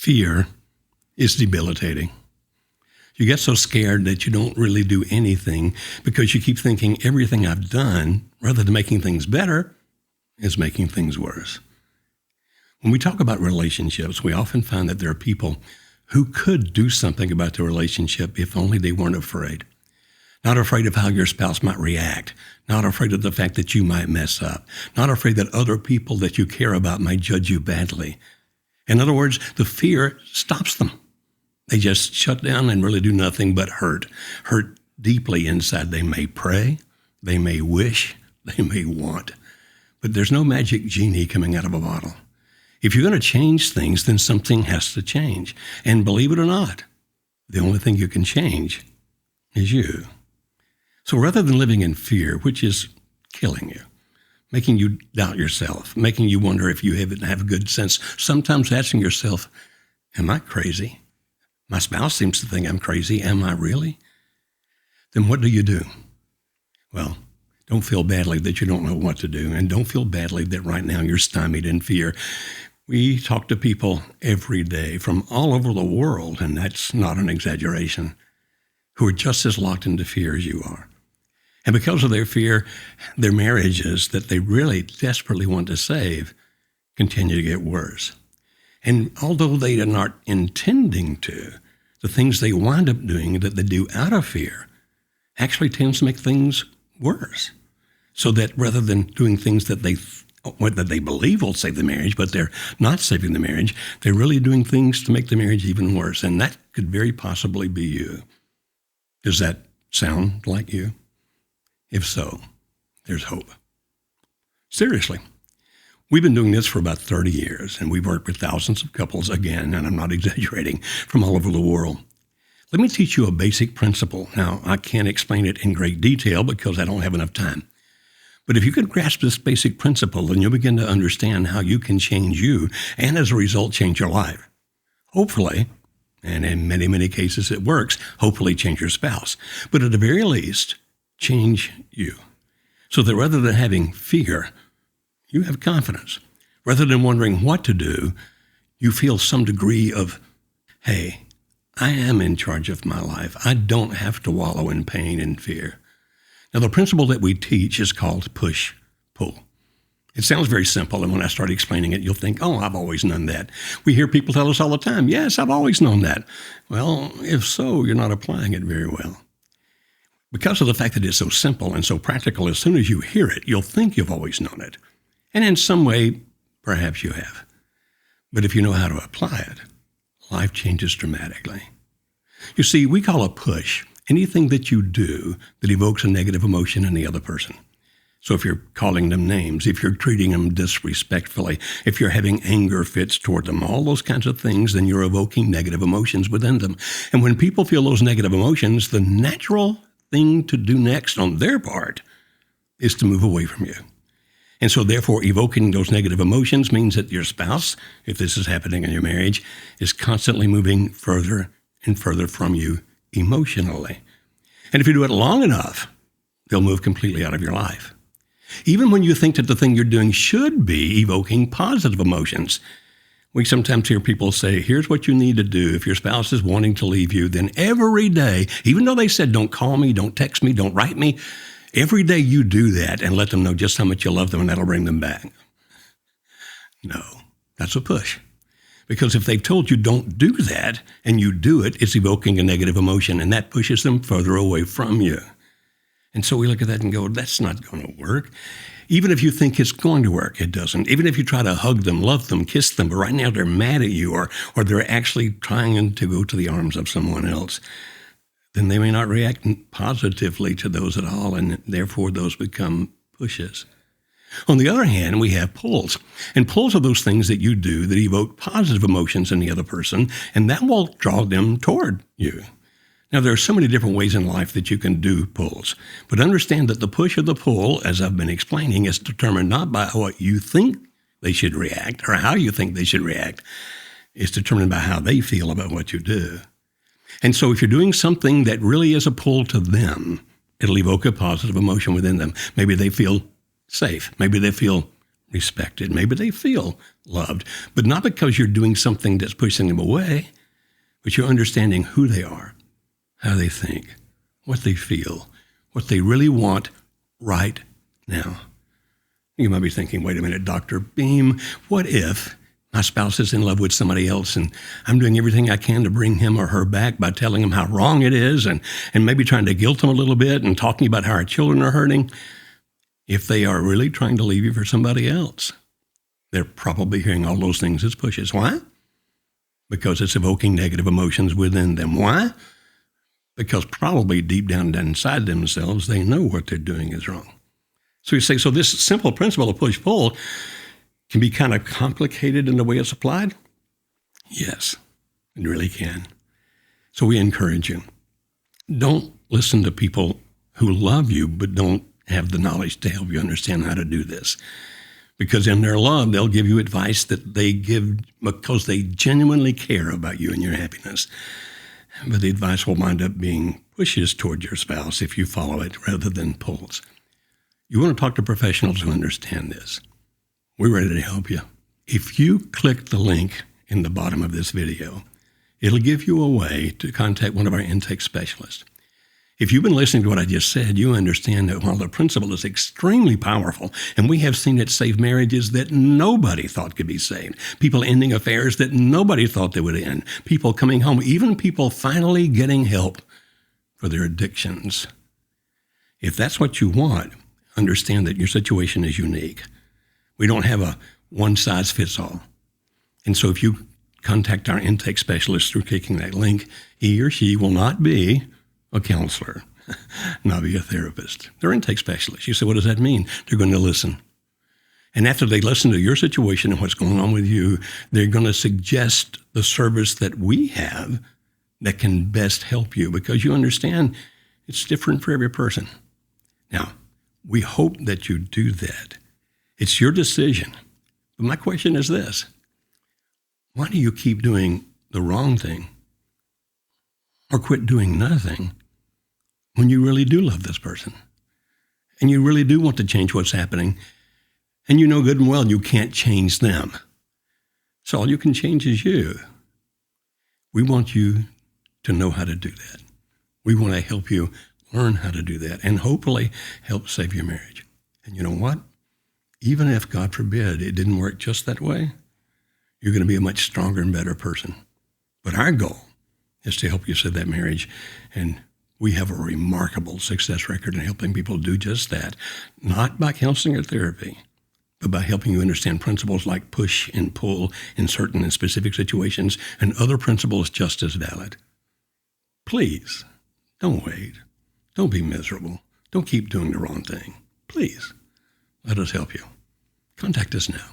Fear is debilitating. You get so scared that you don't really do anything because you keep thinking everything I've done, rather than making things better, is making things worse. When we talk about relationships, we often find that there are people who could do something about the relationship if only they weren't afraid. Not afraid of how your spouse might react, not afraid of the fact that you might mess up, not afraid that other people that you care about might judge you badly. In other words, the fear stops them. They just shut down and really do nothing but hurt deeply inside. They may pray, they may wish, they may want, but there's no magic genie coming out of a bottle. If you're going to change things, then something has to change. And believe it or not, the only thing you can change is you. So rather than living in fear, which is killing you, making you doubt yourself, making you wonder if you have good sense, sometimes asking yourself, am I crazy? My spouse seems to think I'm crazy. Am I really? Then what do? Well, don't feel badly that you don't know what to do, and don't feel badly that right now you're stymied in fear. We talk to people every day from all over the world, and that's not an exaggeration, who are just as locked into fear as you are. And because of their fear, their marriages that they really desperately want to save continue to get worse. And although they are not intending to, the things they wind up doing that they do out of fear actually tends to make things worse. So that rather than doing things that they believe will save the marriage, but they're not saving the marriage, they're really doing things to make the marriage even worse. And that could very possibly be you. Does that sound like you? If so, there's hope. Seriously. We've been doing this for about 30 years, and we've worked with thousands of couples, again, and I'm not exaggerating, from all over the world. Let me teach you a basic principle. Now, I can't explain it in great detail because I don't have enough time. But if you could grasp this basic principle, then you'll begin to understand how you can change you, and as a result, change your life. Hopefully, and in many, many cases it works, hopefully change your spouse. But at the very least, change you. So that rather than having fear, you have confidence. Rather than wondering what to do, you feel some degree of, hey, I am in charge of my life. I don't have to wallow in pain and fear. Now, the principle that we teach is called push-pull. It sounds very simple, and when I start explaining it, you'll think, oh, I've always known that. We hear people tell us all the time, yes, I've always known that. Well, if so, you're not applying it very well. Because of the fact that it's so simple and so practical, as soon as you hear it, you'll think you've always known it. And in some way, perhaps you have. But if you know how to apply it, life changes dramatically. You see, we call a push anything that you do that evokes a negative emotion in the other person. So if you're calling them names, if you're treating them disrespectfully, if you're having anger fits toward them, all those kinds of things, then you're evoking negative emotions within them. And when people feel those negative emotions, the natural thing to do next on their part is to move away from you. And so therefore, evoking those negative emotions means that your spouse, if this is happening in your marriage, is constantly moving further and further from you emotionally. And if you do it long enough, they'll move completely out of your life. Even when you think that the thing you're doing should be evoking positive emotions, we sometimes hear people say, here's what you need to do. If your spouse is wanting to leave you, then every day, even though they said, don't call me, don't text me, don't write me, every day you do that and let them know just how much you love them, and that'll bring them back. No, that's a push. Because if they've told you don't do that and you do it, it's evoking a negative emotion, and that pushes them further away from you. And so we look at that and go, that's not going to work. Even if you think it's going to work, it doesn't. Even if you try to hug them, love them, kiss them, but right now they're mad at you, or they're actually trying to go to the arms of someone else, then they may not react positively to those at all, and therefore those become pushes. On the other hand, we have pulls. And pulls are those things that you do that evoke positive emotions in the other person, and that will draw them toward you. Now, there are so many different ways in life that you can do pulls, but understand that the push or the pull, as I've been explaining, is determined not by what you think they should react or how you think they should react. It's determined by how they feel about what you do. And so if you're doing something that really is a pull to them, it'll evoke a positive emotion within them. Maybe they feel safe. Maybe they feel respected. Maybe they feel loved, but not because you're doing something that's pushing them away, but you're understanding who they are, how they think, what they feel, what they really want right now. You might be thinking, wait a minute, Dr. Beam, what if my spouse is in love with somebody else and I'm doing everything I can to bring him or her back by telling them how wrong it is and maybe trying to guilt them a little bit and talking about how our children are hurting? If they are really trying to leave you for somebody else, they're probably hearing all those things as pushes. Why? Because it's evoking negative emotions within them. Why? Because probably deep down inside themselves, they know what they're doing is wrong. So you say, so this simple principle of push-pull can be kind of complicated in the way it's applied? Yes, it really can. So we encourage you. Don't listen to people who love you but don't have the knowledge to help you understand how to do this. Because in their love, they'll give you advice that they give because they genuinely care about you and your happiness. But the advice will wind up being pushes toward your spouse if you follow it rather than pulls. You want to talk to professionals who understand this. We're ready to help you. If you click the link in the bottom of this video, it'll give you a way to contact one of our intake specialists. If you've been listening to what I just said, you understand that while the principle is extremely powerful, and we have seen it save marriages that nobody thought could be saved, people ending affairs that nobody thought they would end, people coming home, even people finally getting help for their addictions. If that's what you want, understand that your situation is unique. We don't have a one-size-fits-all. And so if you contact our intake specialist through clicking that link, he or she will not be a counselor, not be a therapist. They're intake specialists. You say, what does that mean? They're going to listen. And after they listen to your situation and what's going on with you, they're going to suggest the service that we have that can best help you because you understand it's different for every person. Now, we hope that you do that. It's your decision. But my question is this: why do you keep doing the wrong thing or quit doing nothing when you really do love this person and you really do want to change what's happening and you know good and well you can't change them? So all you can change is you. We want you to know how to do that. We want to help you learn how to do that and hopefully help save your marriage. And you know what? Even if, God forbid, it didn't work just that way, you're going to be a much stronger and better person. But our goal is to help you save that marriage. And we have a remarkable success record in helping people do just that, not by counseling or therapy, but by helping you understand principles like push and pull in certain and specific situations and other principles just as valid. Please, don't wait. Don't be miserable. Don't keep doing the wrong thing. Please, let us help you. Contact us now.